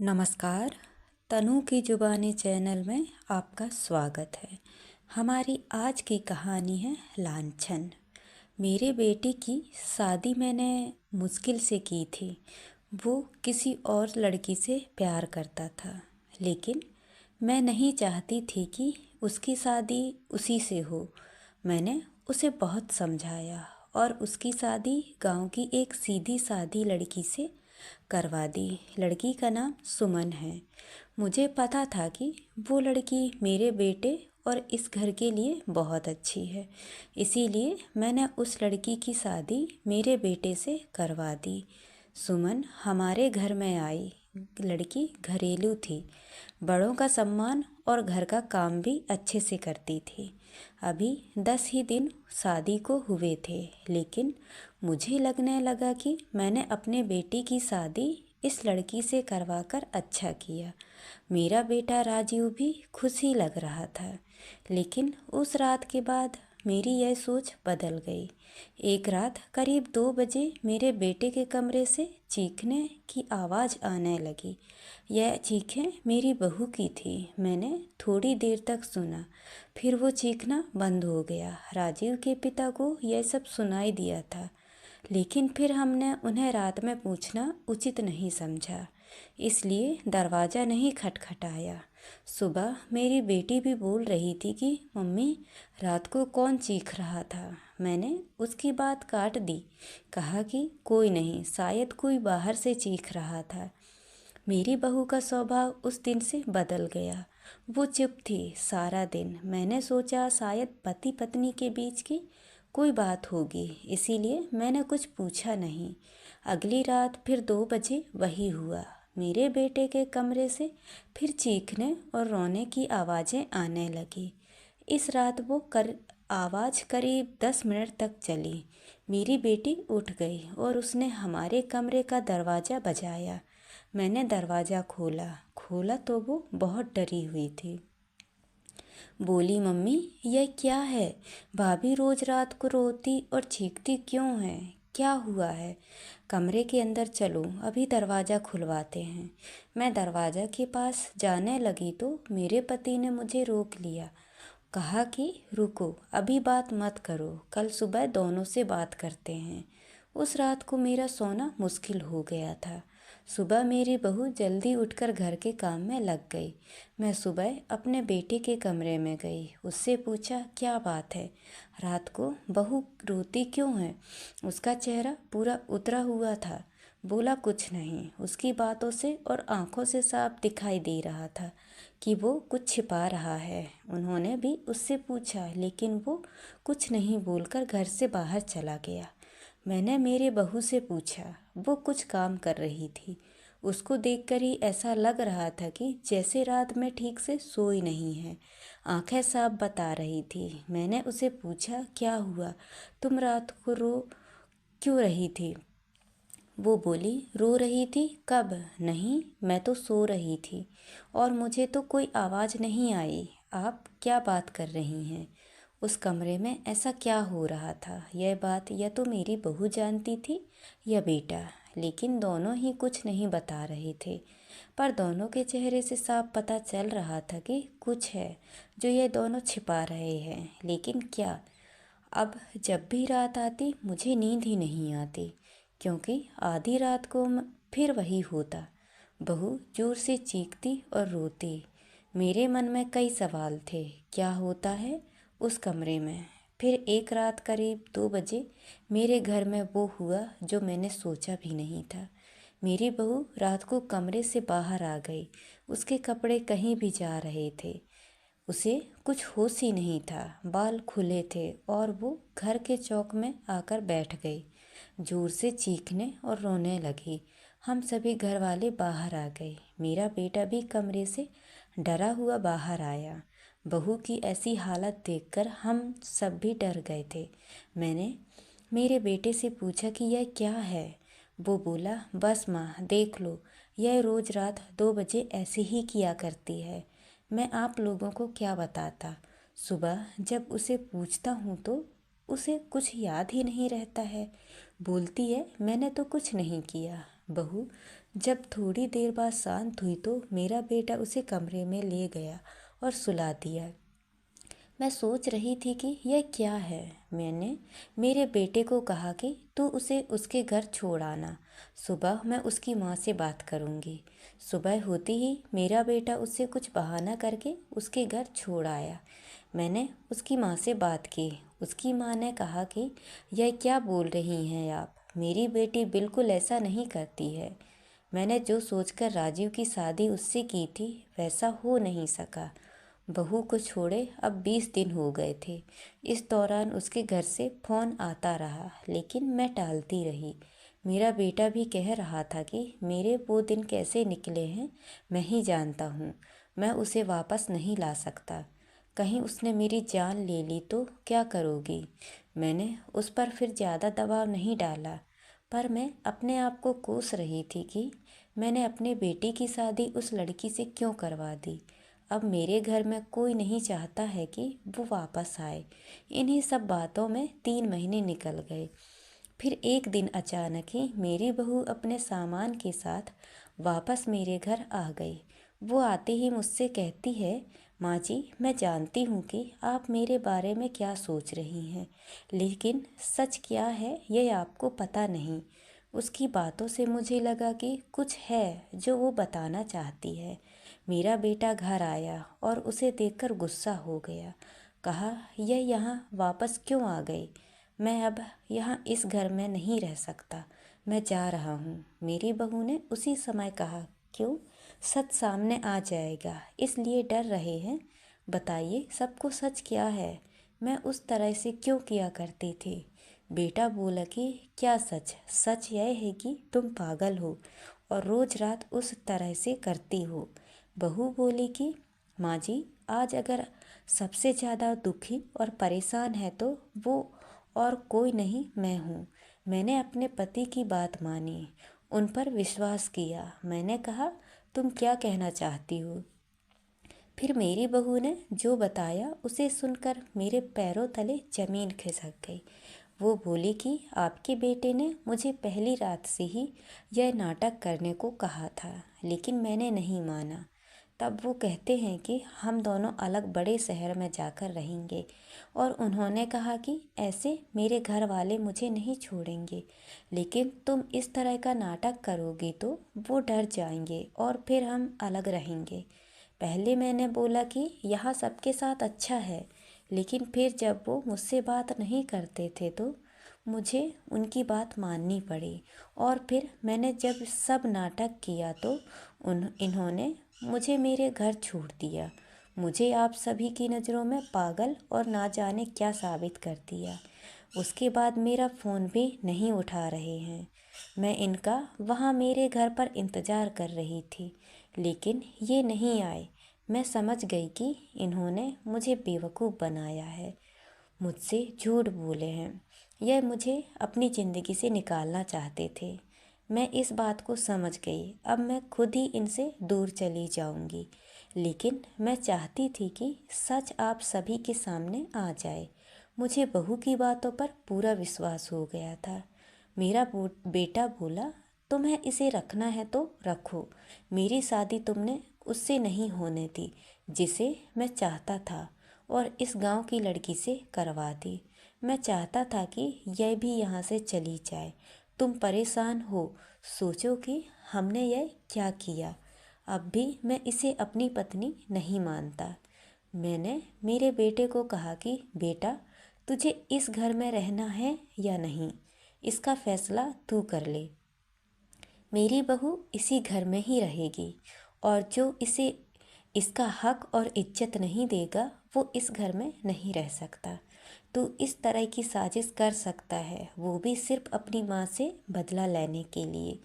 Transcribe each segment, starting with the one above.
नमस्कार। तनु की जुबानी चैनल में आपका स्वागत है। हमारी आज की कहानी है लांछन। मेरे बेटे की शादी मैंने मुश्किल से की थी। वो किसी और लड़की से प्यार करता था, लेकिन मैं नहीं चाहती थी कि उसकी शादी उसी से हो। मैंने उसे बहुत समझाया और उसकी शादी गांव की एक सीधी सादी लड़की से करवा दी। लड़की का नाम सुमन है। मुझे पता था कि वो लड़की मेरे बेटे और इस घर के लिए बहुत अच्छी है, इसीलिए मैंने उस लड़की की शादी मेरे बेटे से करवा दी। सुमन हमारे घर में आई। लड़की घरेलू थी, बड़ों का सम्मान और घर का काम भी अच्छे से करती थी। अभी 10 ही दिन शादी को हुए थे, लेकिन मुझे लगने लगा कि मैंने अपने बेटे की शादी इस लड़की से करवाकर अच्छा किया। मेरा बेटा राजीव भी खुश ही लग रहा था, लेकिन उस रात के बाद मेरी यह सोच बदल गई। एक रात करीब 2 बजे मेरे बेटे के कमरे से चीखने की आवाज़ आने लगी। यह चीखें मेरी बहू की थी। मैंने थोड़ी देर तक सुना, फिर वो चीखना बंद हो गया। राजीव के पिता को यह सब सुनाई दिया था, लेकिन फिर हमने उन्हें रात में पूछना उचित नहीं समझा, इसलिए दरवाज़ा नहीं खटखटाया। सुबह मेरी बेटी भी बोल रही थी कि मम्मी, रात को कौन चीख रहा था। मैंने उसकी बात काट दी, कहा कि कोई नहीं, शायद कोई बाहर से चीख रहा था। मेरी बहू का स्वभाव उस दिन से बदल गया। वो चुप थी सारा दिन। मैंने सोचा शायद पति पत्नी के बीच की कोई बात होगी, इसीलिए मैंने कुछ पूछा नहीं। अगली रात फिर 2 बजे वही हुआ। मेरे बेटे के कमरे से फिर चीखने और रोने की आवाज़ें आने लगी। इस रात वो आवाज़ करीब 10 मिनट तक चली। मेरी बेटी उठ गई और उसने हमारे कमरे का दरवाज़ा बजाया। मैंने दरवाज़ा खोला खोला तो वो बहुत डरी हुई थी। बोली, मम्मी यह क्या है? भाभी रोज़ रात को रोती और चीखती क्यों है? क्या हुआ है? कमरे के अंदर चलो, अभी दरवाज़ा खुलवाते हैं। मैं दरवाज़ा के पास जाने लगी तो मेरे पति ने मुझे रोक लिया। कहा कि रुको, अभी बात मत करो, कल सुबह दोनों से बात करते हैं। उस रात को मेरा सोना मुश्किल हो गया था। सुबह मेरी बहू जल्दी उठकर घर के काम में लग गई। मैं सुबह अपने बेटे के कमरे में गई। उससे पूछा, क्या बात है? रात को बहू रोती क्यों है? उसका चेहरा पूरा उतरा हुआ था। बोला, कुछ नहीं। उसकी बातों से और आंखों से साफ दिखाई दे रहा था कि वो कुछ छिपा रहा है। उन्होंने भी उससे पूछा, लेकिन वो कुछ नहीं बोलकर घर से बाहर चला गया। मैंने मेरे बहू से पूछा। वो कुछ काम कर रही थी। उसको देखकर ही ऐसा लग रहा था कि जैसे रात में ठीक से सोई नहीं है। आंखें साफ बता रही थी। मैंने उसे पूछा, क्या हुआ? तुम रात को रो क्यों रही थी? वो बोली, रो रही थी? कब? नहीं, मैं तो सो रही थी और मुझे तो कोई आवाज़ नहीं आई। आप क्या बात कर रही हैं? उस कमरे में ऐसा क्या हो रहा था? यह बात या तो मेरी बहू जानती थी या बेटा, लेकिन दोनों ही कुछ नहीं बता रहे थे। पर दोनों के चेहरे से साफ पता चल रहा था कि कुछ है जो ये दोनों छिपा रहे हैं, लेकिन क्या? अब जब भी रात आती मुझे नींद ही नहीं आती, क्योंकि आधी रात को फिर वही होता। बहू जोर से चीखती और रोती। मेरे मन में कई सवाल थे। क्या होता है उस कमरे में? फिर एक रात करीब 2 बजे मेरे घर में वो हुआ जो मैंने सोचा भी नहीं था। मेरी बहू रात को कमरे से बाहर आ गई। उसके कपड़े कहीं भी जा रहे थे। उसे कुछ होश ही नहीं था। बाल खुले थे और वो घर के चौक में आकर बैठ गई। जोर से चीखने और रोने लगी। हम सभी घर वाले बाहर आ गए। मेरा बेटा भी कमरे से डरा हुआ बाहर आया। बहू की ऐसी हालत देखकर हम सब भी डर गए थे। मैंने मेरे बेटे से पूछा कि यह क्या है? वो बोला, बस माँ, देख लो, यह रोज़ रात 2 बजे ऐसे ही किया करती है। मैं आप लोगों को क्या बताता। सुबह जब उसे पूछता हूँ तो उसे कुछ याद ही नहीं रहता है। बोलती है, मैंने तो कुछ नहीं किया। बहू जब थोड़ी देर बाद शांत हुई तो मेरा बेटा उसे कमरे में ले गया और सुला दिया। मैं सोच रही थी कि यह क्या है। मैंने मेरे बेटे को कहा कि तू उसे उसके घर छोड़ आना, सुबह मैं उसकी माँ से बात करूँगी। सुबह होते ही मेरा बेटा उससे कुछ बहाना करके उसके घर छोड़ आया। मैंने उसकी माँ से बात की। उसकी माँ ने कहा कि यह क्या बोल रही हैं आप, मेरी बेटी बिल्कुल ऐसा नहीं करती है। मैंने जो सोचकर राजीव की शादी उससे की थी वैसा हो नहीं सका। बहू को छोड़े अब 20 दिन हो गए थे। इस दौरान उसके घर से फ़ोन आता रहा, लेकिन मैं टालती रही। मेरा बेटा भी कह रहा था कि मेरे वो दिन कैसे निकले हैं मैं ही जानता हूँ। मैं उसे वापस नहीं ला सकता। कहीं उसने मेरी जान ले ली तो क्या करोगी। मैंने उस पर फिर ज़्यादा दबाव नहीं डाला, पर मैं अपने आप को कोस रही थी कि मैंने अपने बेटे की शादी उस लड़की से क्यों करवा दी। अब मेरे घर में कोई नहीं चाहता है कि वो वापस आए। इन्हीं सब बातों में 3 महीने निकल गए। फिर एक दिन अचानक ही मेरी बहू अपने सामान के साथ वापस मेरे घर आ गई। वो आते ही मुझसे कहती है, माँ जी, मैं जानती हूँ कि आप मेरे बारे में क्या सोच रही हैं, लेकिन सच क्या है यह आपको पता नहीं। उसकी बातों से मुझे लगा कि कुछ है जो वो बताना चाहती है। मेरा बेटा घर आया और उसे देखकर गुस्सा हो गया। कहा, यह यहाँ वापस क्यों आ गई। मैं अब यहाँ इस घर में नहीं रह सकता, मैं जा रहा हूँ। मेरी बहू ने उसी समय कहा, क्यों, सच सामने आ जाएगा इसलिए डर रहे हैं। बताइए सबको सच क्या है, मैं उस तरह से क्यों किया करती थी। बेटा बोला कि क्या सच, सच यह है कि तुम पागल हो और रोज रात उस तरह से करती हो। बहू बोली कि माँ जी, आज अगर सबसे ज़्यादा दुखी और परेशान है तो वो और कोई नहीं, मैं हूँ। मैंने अपने पति की बात मानी, उन पर विश्वास किया। मैंने कहा, तुम क्या कहना चाहती हो। फिर मेरी बहू ने जो बताया उसे सुनकर मेरे पैरों तले जमीन खिसक गई। वो बोली कि आपके बेटे ने मुझे पहली रात से ही यह नाटक करने को कहा था, लेकिन मैंने नहीं माना। तब वो कहते हैं कि हम दोनों अलग बड़े शहर में जाकर रहेंगे और उन्होंने कहा कि ऐसे मेरे घर वाले मुझे नहीं छोड़ेंगे, लेकिन तुम इस तरह का नाटक करोगी तो वो डर जाएंगे और फिर हम अलग रहेंगे। पहले मैंने बोला कि यहाँ सबके साथ अच्छा है, लेकिन फिर जब वो मुझसे बात नहीं करते थे तो मुझे उनकी बात माननी पड़ी। और फिर मैंने जब सब नाटक किया तो इन्होंने मुझे मेरे घर छोड़ दिया। मुझे आप सभी की नज़रों में पागल और ना जाने क्या साबित कर दिया। उसके बाद मेरा फ़ोन भी नहीं उठा रहे हैं। मैं इनका वहाँ मेरे घर पर इंतज़ार कर रही थी, लेकिन ये नहीं आए। मैं समझ गई कि इन्होंने मुझे बेवकूफ़ बनाया है, मुझसे झूठ बोले हैं। यह मुझे अपनी ज़िंदगी से निकालना चाहते थे। मैं इस बात को समझ गई। अब मैं खुद ही इनसे दूर चली जाऊंगी, लेकिन मैं चाहती थी कि सच आप सभी के सामने आ जाए। मुझे बहू की बातों पर पूरा विश्वास हो गया था। मेरा बेटा बोला, तुम्हें इसे रखना है तो रखो। मेरी शादी तुमने उससे नहीं होने दी जिसे मैं चाहता था, और इस गांव की लड़की से करवा दी। मैं चाहता था कि यह भी यहाँ से चली जाए। तुम परेशान हो, सोचो कि हमने यह क्या किया। अब भी मैं इसे अपनी पत्नी नहीं मानता। मैंने मेरे बेटे को कहा कि बेटा, तुझे इस घर में रहना है या नहीं, इसका फैसला तू कर ले। मेरी बहू इसी घर में ही रहेगी, और जो इसे इसका हक और इज्जत नहीं देगा वो इस घर में नहीं रह सकता। तू इस तरह की साजिश कर सकता है, वो भी सिर्फ अपनी माँ से बदला लेने के लिए।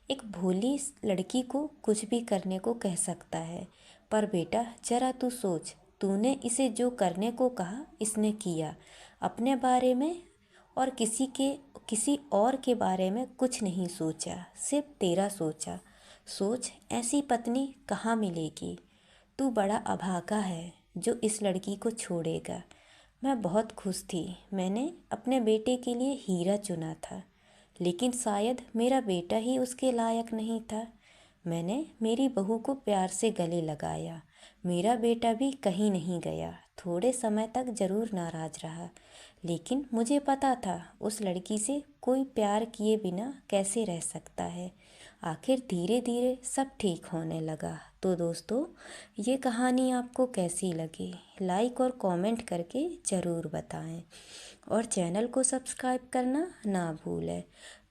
एक भोली लड़की को कुछ भी करने को कह सकता है, पर बेटा जरा तू सोच, तूने इसे जो करने को कहा इसने किया। अपने बारे में और किसी और के बारे में कुछ नहीं सोचा, सिर्फ तेरा सोचा। सोच, ऐसी पत्नी कहाँ मिलेगी। तू बड़ा अभागा है जो इस लड़की को छोड़ेगा। मैं बहुत खुश थी। मैंने अपने बेटे के लिए हीरा चुना था, लेकिन शायद मेरा बेटा ही उसके लायक नहीं था। मैंने मेरी बहू को प्यार से गले लगाया। मेरा बेटा भी कहीं नहीं गया। थोड़े समय तक ज़रूर नाराज़ रहा, लेकिन मुझे पता था उस लड़की से कोई प्यार किए बिना कैसे रह सकता है। आखिर धीरे धीरे सब ठीक होने लगा। तो दोस्तों, ये कहानी आपको कैसी लगी? लाइक और कमेंट करके ज़रूर बताएं और चैनल को सब्सक्राइब करना ना भूलें।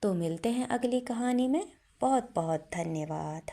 तो मिलते हैं अगली कहानी में। बहुत बहुत धन्यवाद।